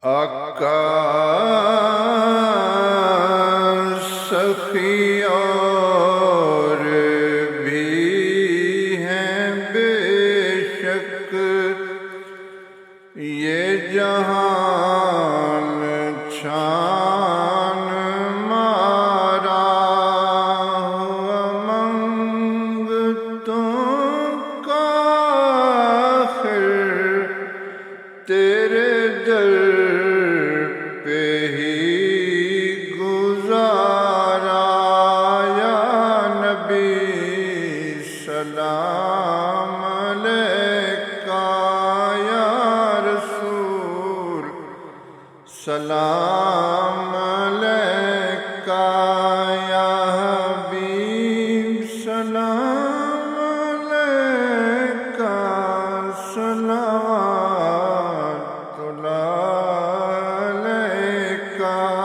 آقا سخی اور بھی ہیں بے شک، یہ جہان چھان مارا ہوا منگتوں کا آخر تیرے در پہ ہی گزارا۔ یا نبی سلام علیکہ، یا رسول سلام علیکہ، یا حبیب سلام علیکہ، صلوات اللہ علیکہ۔